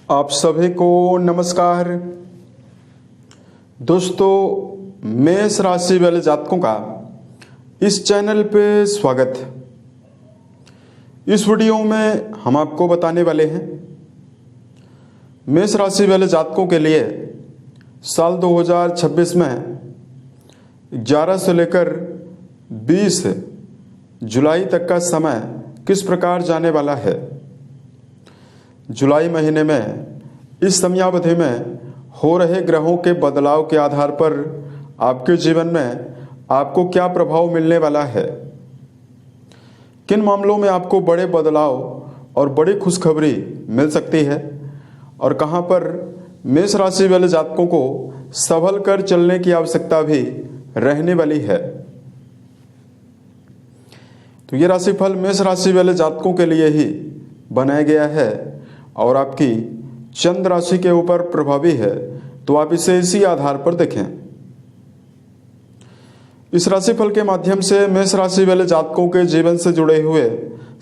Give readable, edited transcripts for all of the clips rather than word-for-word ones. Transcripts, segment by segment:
आप सभी को नमस्कार। दोस्तों, मेष राशि वाले जातकों का इस चैनल पे स्वागत है। इस वीडियो में हम आपको बताने वाले हैं मेष राशि वाले जातकों के लिए साल 2026 में 11 से लेकर 20 जुलाई तक का समय किस प्रकार जाने वाला है। जुलाई महीने में इस समयावधि में हो रहे ग्रहों के बदलाव के आधार पर आपके जीवन में आपको क्या प्रभाव मिलने वाला है, किन मामलों में आपको बड़े बदलाव और बड़ी खुशखबरी मिल सकती है और कहां पर मेष राशि वाले जातकों को संभल कर चलने की आवश्यकता भी रहने वाली है। तो ये राशिफल मेष राशि वाले जातकों के लिए ही बनाया गया है और आपकी चंद्र राशि के ऊपर प्रभावी है, तो आप इसे इसी आधार पर देखें। इस राशिफल के माध्यम से मेष राशि वाले जातकों के जीवन से जुड़े हुए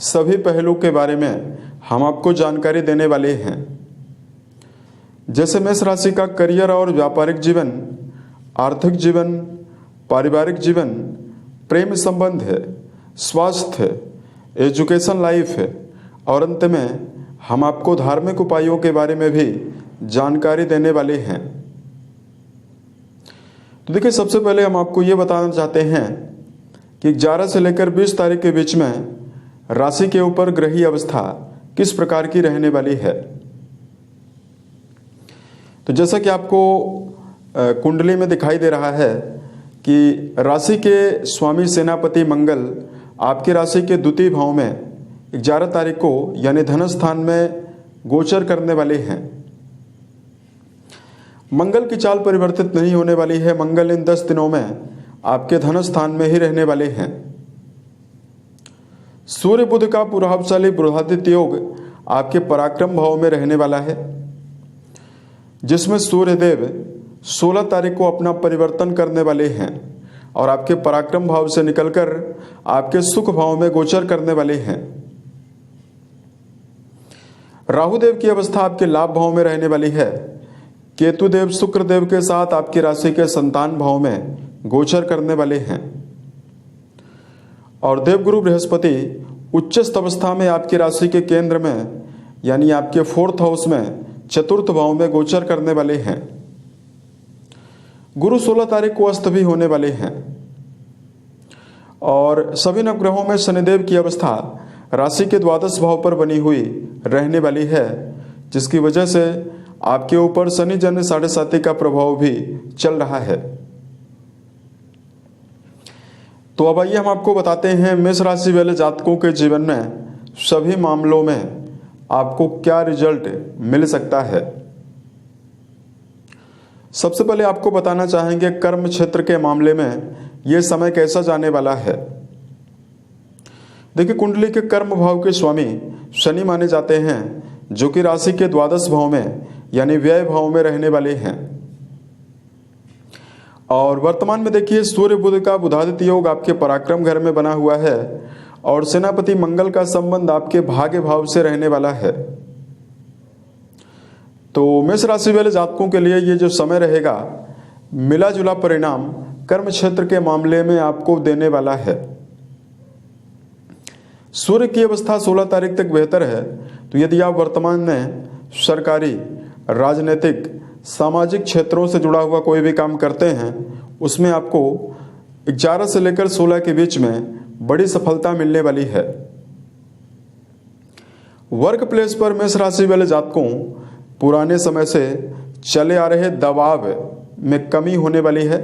सभी पहलू के बारे में हम आपको जानकारी देने वाले हैं। जैसे मेष राशि का करियर और व्यापारिक जीवन, आर्थिक जीवन, पारिवारिक जीवन, प्रेम संबंध है, स्वास्थ्य, एजुकेशन लाइफ है और अंत में हम आपको धार्मिक उपायों के बारे में भी जानकारी देने वाले हैं। तो देखिए, सबसे पहले हम आपको ये बताना चाहते हैं कि 11 से लेकर 20 तारीख के बीच में राशि के ऊपर ग्रही अवस्था किस प्रकार की रहने वाली है। तो जैसा कि आपको कुंडली में दिखाई दे रहा है कि राशि के स्वामी सेनापति मंगल आपकी राशि के द्वितीय भाव में 11 तारीख को यानी धन स्थान में गोचर करने वाले हैं। मंगल की चाल परिवर्तित नहीं होने वाली है। मंगल इन 10 दिनों में आपके धन स्थान में ही रहने वाले हैं। सूर्य बुध का प्रभावशाली बृहदादित्य योग आपके पराक्रम भाव में रहने वाला है, जिसमें सूर्य देव 16 तारीख को अपना परिवर्तन करने वाले हैं और आपके पराक्रम भाव से निकलकर आपके सुख भाव में गोचर करने वाले हैं। राहुदेव की अवस्था आपके लाभ भाव में रहने वाली है। केतुदेव शुक्रदेव के साथ आपकी राशि के संतान भाव में गोचर करने वाले हैं और देवगुरु बृहस्पति उच्चस्थ अवस्था में आपकी राशि के केंद्र में यानी आपके 4th हाउस में चतुर्थ भाव में गोचर करने वाले हैं। गुरु 16 तारीख को अस्त भी होने वाले हैं और सभी नवग्रहों में शनिदेव की अवस्था राशि के द्वादश भाव पर बनी हुई रहने वाली है, जिसकी वजह से आपके ऊपर शनि जन्य 7.5 का प्रभाव भी चल रहा है। तो अब आइए हम आपको बताते हैं मेष राशि वाले जातकों के जीवन में सभी मामलों में आपको क्या रिजल्ट मिल सकता है। सबसे पहले आपको बताना चाहेंगे कर्म क्षेत्र के मामले में यह समय कैसा जाने वाला है। देखिए, कुंडली के कर्म भाव के स्वामी शनि माने जाते हैं, जो कि राशि के द्वादश भाव में यानी व्यय भाव में रहने वाले हैं और वर्तमान में देखिए सूर्य बुध का बुधादित्य योग आपके पराक्रम घर में बना हुआ है और सेनापति मंगल का संबंध आपके भाग्य भाव से रहने वाला है। तो मेष राशि वाले जातकों के लिए ये जो समय रहेगा, मिला जुला परिणाम कर्म क्षेत्र के मामले में आपको देने वाला है। सूर्य की अवस्था 16 तारीख तक बेहतर है, तो यदि आप वर्तमान में सरकारी, राजनीतिक, सामाजिक क्षेत्रों से जुड़ा हुआ कोई भी काम करते हैं, उसमें आपको 11 से लेकर 16 के बीच में बड़ी सफलता मिलने वाली है। वर्क प्लेस पर मेष राशि वाले जातकों पुराने समय से चले आ रहे दबाव में कमी होने वाली है,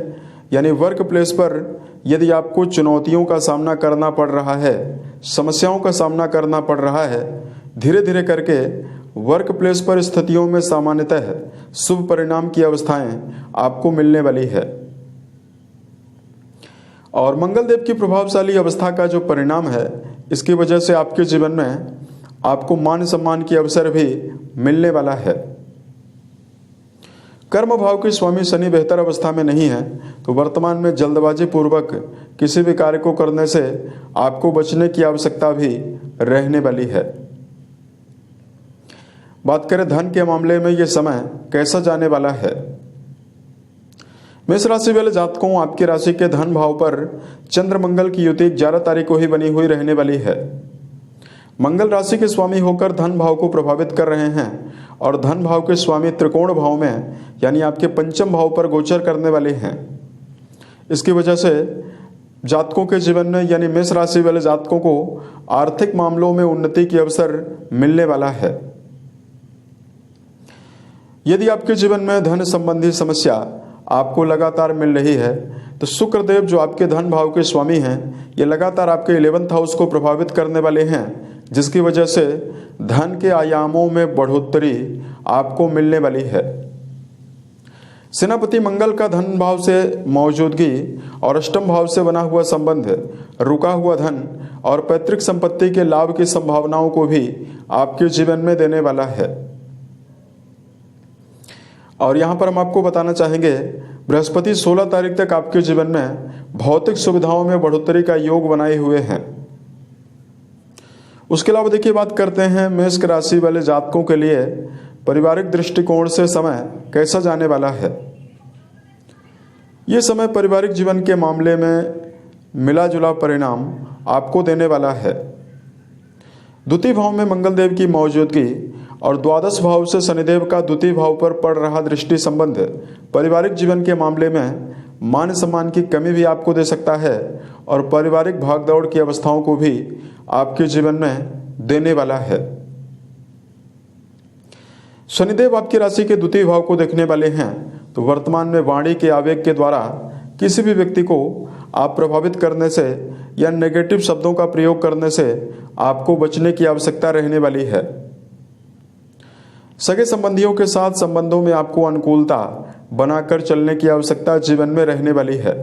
यानी वर्क प्लेस पर यदि आपको चुनौतियों का सामना करना पड़ रहा है, समस्याओं का सामना करना पड़ रहा है, धीरे धीरे करके वर्क प्लेस पर स्थितियों में सामान्यतः शुभ परिणाम की अवस्थाएं आपको मिलने वाली है और मंगल देव की प्रभावशाली अवस्था का जो परिणाम है, इसकी वजह से आपके जीवन में आपको मान सम्मान की अवसर भी मिलने वाला है। कर्म भाव के स्वामी शनि बेहतर अवस्था में नहीं है, तो वर्तमान में जल्दबाजी पूर्वक किसी भी कार्य को करने से आपको बचने की आवश्यकता भी रहने वाली है। बात करें धन के मामले में ये समय कैसा जाने वाला है। मेष राशि वाले जातकों, आपकी राशि के धन भाव पर चंद्र मंगल की युति 11 तारीख को ही बनी हुई रहने वाली है। मंगल राशि के स्वामी होकर धन भाव को प्रभावित कर रहे हैं और धन भाव के स्वामी त्रिकोण भाव में यानी आपके पंचम भाव पर गोचर करने वाले हैं। इसकी वजह से जातकों के जीवन में यानी मेष राशि वाले जातकों को आर्थिक मामलों में उन्नति की अवसर मिलने वाला है। यदि आपके जीवन में धन संबंधी समस्या आपको लगातार मिल रही है तो शुक्रदेव जो आपके धन भाव के स्वामी हैं ये लगातार आपके 11th हाउस को प्रभावित करने वाले हैं, जिसकी वजह से धन के आयामों में बढ़ोतरी आपको मिलने वाली है। सेनापति मंगल का धन भाव से मौजूदगी और अष्टम भाव से बना हुआ संबंध रुका हुआ धन और पैतृक संपत्ति के लाभ की संभावनाओं को भी आपके जीवन में देने वाला है। और यहाँ पर हम आपको बताना चाहेंगे बृहस्पति 16 तारीख तक आपके जीवन में भौतिक सुविधाओं में बढ़ोतरी का योग बनाए हुए हैं। उसके अलावा देखिए बात करते हैं मेष राशि वाले जातकों के लिए पारिवारिक दृष्टिकोण से समय कैसा जाने वाला है। ये समय पारिवारिक जीवन के मामले में मिला जुला परिणाम आपको देने वाला है। द्वितीय भाव में मंगल देव की मौजूदगी और द्वादश भाव से शनिदेव का द्वितीय भाव पर पड़ रहा दृष्टि संबंध पारिवारिक जीवन के मामले में मान सम्मान की कमी भी आपको दे सकता है और पारिवारिक भागदौड़ की अवस्थाओं को भी आपके जीवन में देने वाला है। शनिदेव आपकी राशि के द्वितीय भाव को देखने वाले हैं तो वर्तमान में वाणी के आवेग के द्वारा किसी भी व्यक्ति को आप प्रभावित करने से या नेगेटिव शब्दों का प्रयोग करने से आपको बचने की आवश्यकता रहने वाली है। सगे संबंधियों के साथ संबंधों में आपको अनुकूलता बनाकर चलने की आवश्यकता जीवन में रहने वाली है।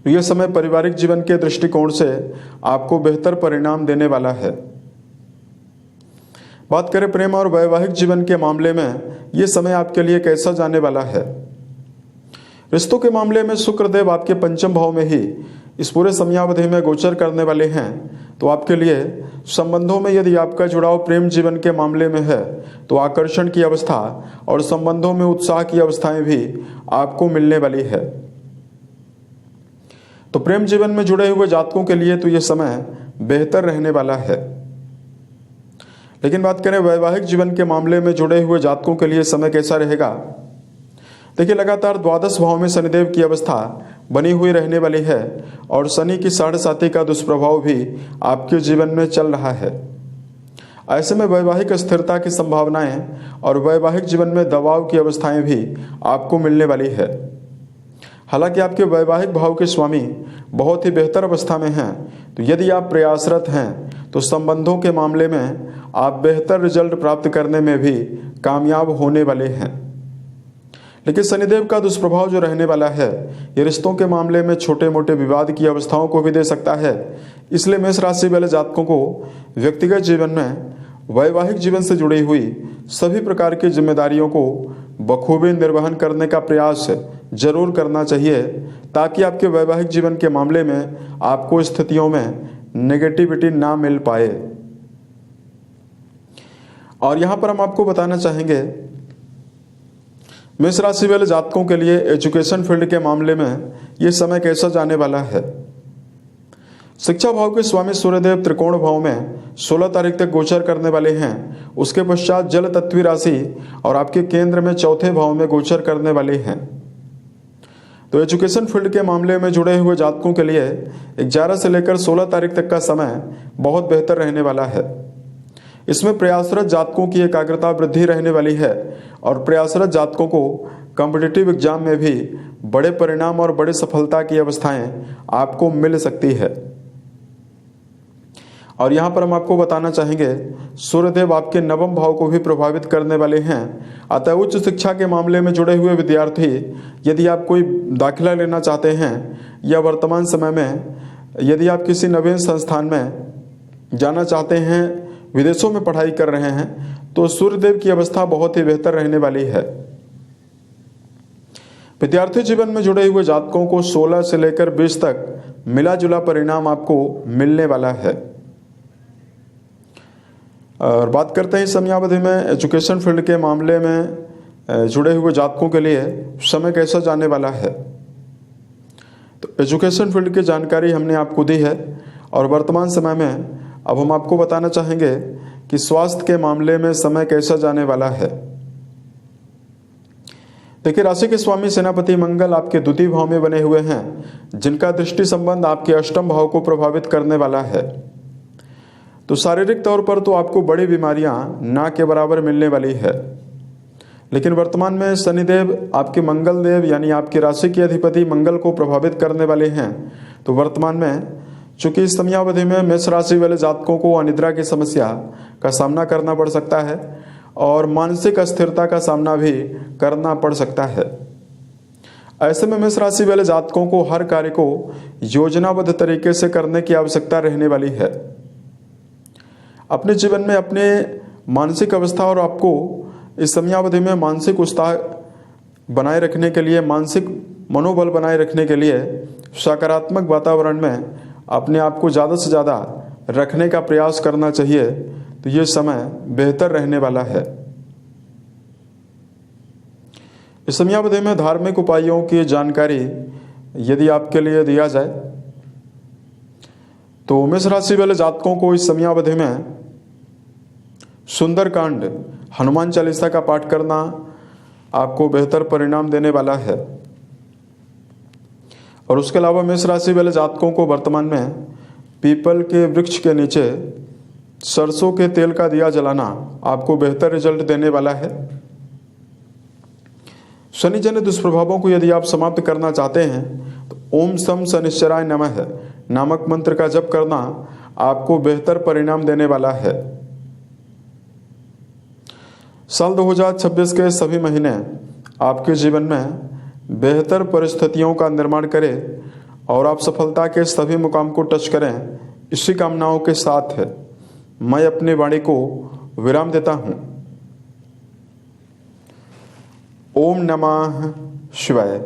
यह समय पारिवारिक जीवन के दृष्टिकोण से आपको बेहतर परिणाम देने वाला है। बात करें प्रेम और वैवाहिक जीवन के मामले में यह समय आपके लिए कैसा जाने वाला है। रिश्तों के मामले में शुक्रदेव आपके पंचम भाव में ही इस पूरे समयावधि में गोचर करने वाले हैं, तो आपके लिए संबंधों में यदि आपका जुड़ाव प्रेम जीवन के मामले में है तो आकर्षण की अवस्था और संबंधों में उत्साह की अवस्थाएं भी आपको मिलने वाली है। तो प्रेम जीवन में जुड़े हुए जातकों के लिए तो यह समय बेहतर रहने वाला है। लेकिन बात करें वैवाहिक जीवन के मामले में जुड़े हुए जातकों के लिए समय कैसा रहेगा। देखिए लगातार द्वादश भाव में शनिदेव की अवस्था बनी हुई रहने वाली है और शनि की 7.5 का दुष्प्रभाव भी आपके जीवन में चल रहा है। ऐसे में वैवाहिक स्थिरता की संभावनाएं और वैवाहिक जीवन में दबाव की अवस्थाएं भी आपको मिलने वाली है। हालांकि आपके वैवाहिक भाव के स्वामी बहुत ही बेहतर अवस्था में हैं, तो यदि आप प्रयासरत हैं तो संबंधों के मामले में आप बेहतर रिजल्ट प्राप्त करने में भी कामयाब होने वाले हैं। लेकिन शनिदेव का दुष्प्रभाव जो रहने वाला है ये रिश्तों के मामले में छोटे मोटे विवाद की अवस्थाओं को भी दे सकता है। इसलिए मेष राशि वाले जातकों को व्यक्तिगत जीवन में वैवाहिक जीवन से जुड़ी हुई सभी प्रकार की जिम्मेदारियों को बखूबी निर्वहन करने का प्रयास जरूर करना चाहिए, ताकि आपके वैवाहिक जीवन के मामले में आपको स्थितियों में नेगेटिविटी ना मिल पाए। और यहाँ पर हम आपको बताना चाहेंगे मेष राशि वाले जातकों के लिए एजुकेशन फील्ड के मामले में यह समय कैसा जाने वाला है। शिक्षा भाव के स्वामी सूर्यदेव त्रिकोण भाव में 16 तारीख तक गोचर करने वाले हैं। उसके पश्चात जल तत्वी राशि और आपके केंद्र में चौथे भाव में गोचर करने वाले हैं। तो एजुकेशन फील्ड के मामले में जुड़े हुए जातकों के लिए 11 से लेकर 16 तारीख तक का समय बहुत बेहतर रहने वाला है। इसमें प्रयासरत जातकों की एकाग्रता वृद्धि रहने वाली है और प्रयासरत जातकों को कॉम्पिटिटिव एग्जाम में भी बड़े परिणाम और बड़ी सफलता की अवस्थाएं आपको मिल सकती है। और यहाँ पर हम आपको बताना चाहेंगे सूर्यदेव आपके नवम भाव को भी प्रभावित करने वाले हैं। अतः उच्च शिक्षा के मामले में जुड़े हुए विद्यार्थी यदि आप कोई दाखिला लेना चाहते हैं या वर्तमान समय में यदि आप किसी नवीन संस्थान में जाना चाहते हैं, विदेशों में पढ़ाई कर रहे हैं, तो सूर्यदेव की अवस्था बहुत ही बेहतर रहने वाली है। विद्यार्थी जीवन में जुड़े हुए जातकों को 16 से लेकर 20 तक मिला जुला परिणाम आपको मिलने वाला है। और बात करते हैं इस समयावधि में एजुकेशन फील्ड के मामले में जुड़े हुए जातकों के लिए समय कैसा जाने वाला है। तो एजुकेशन फील्ड की जानकारी हमने आपको दी है और वर्तमान समय में अब हम आपको बताना चाहेंगे कि स्वास्थ्य के मामले में समय कैसा जाने वाला है। देखिए, राशि के स्वामी सेनापति मंगल आपके द्वितीय भाव में बने हुए हैं, जिनका दृष्टि संबंध आपके अष्टम भाव को प्रभावित करने वाला है। तो शारीरिक तौर पर तो आपको बड़ी बीमारियां ना के बराबर मिलने वाली है, लेकिन वर्तमान में शनिदेव आपके मंगल देव यानी आपकी राशि के अधिपति मंगल को प्रभावित करने वाले हैं। तो वर्तमान में चूंकि इस समयावधि में मेष राशि वाले जातकों को अनिद्रा की समस्या का सामना करना पड़ सकता है और मानसिक अस्थिरता का सामना भी करना पड़ सकता है। ऐसे में मेष राशि वाले जातकों को हर कार्य को योजनाबद्ध तरीके से करने की आवश्यकता रहने वाली है। अपने जीवन में अपने मानसिक अवस्था और आपको इस समयावधि में मानसिक उत्साह बनाए रखने के लिए, मानसिक मनोबल बनाए रखने के लिए सकारात्मक वातावरण में अपने आप को ज़्यादा से ज़्यादा रखने का प्रयास करना चाहिए। तो ये समय बेहतर रहने वाला है। इस समयावधि में धार्मिक उपायों की जानकारी यदि आपके लिए दिया जाए तो मेष राशि वाले जातकों को इस समयावधि में सुंदरकांड, हनुमान चालीसा का पाठ करना आपको बेहतर परिणाम देने वाला है। और उसके अलावा मेष राशि वाले जातकों को वर्तमान में पीपल के वृक्ष के नीचे सरसों के तेल का दिया जलाना आपको बेहतर रिजल्ट देने वाला है। शनिजन्य दुष्प्रभावों को यदि आप समाप्त करना चाहते हैं तो ओम सम शनिश्चराय नमः नामक मंत्र का जप करना आपको बेहतर परिणाम देने वाला है। साल 2026 के सभी महीने आपके जीवन में बेहतर परिस्थितियों का निर्माण करें और आप सफलता के सभी मुकाम को टच करें, इसी कामनाओं के साथ मैं अपनी वाणी को विराम देता हूं। ओम नमः शिवाय।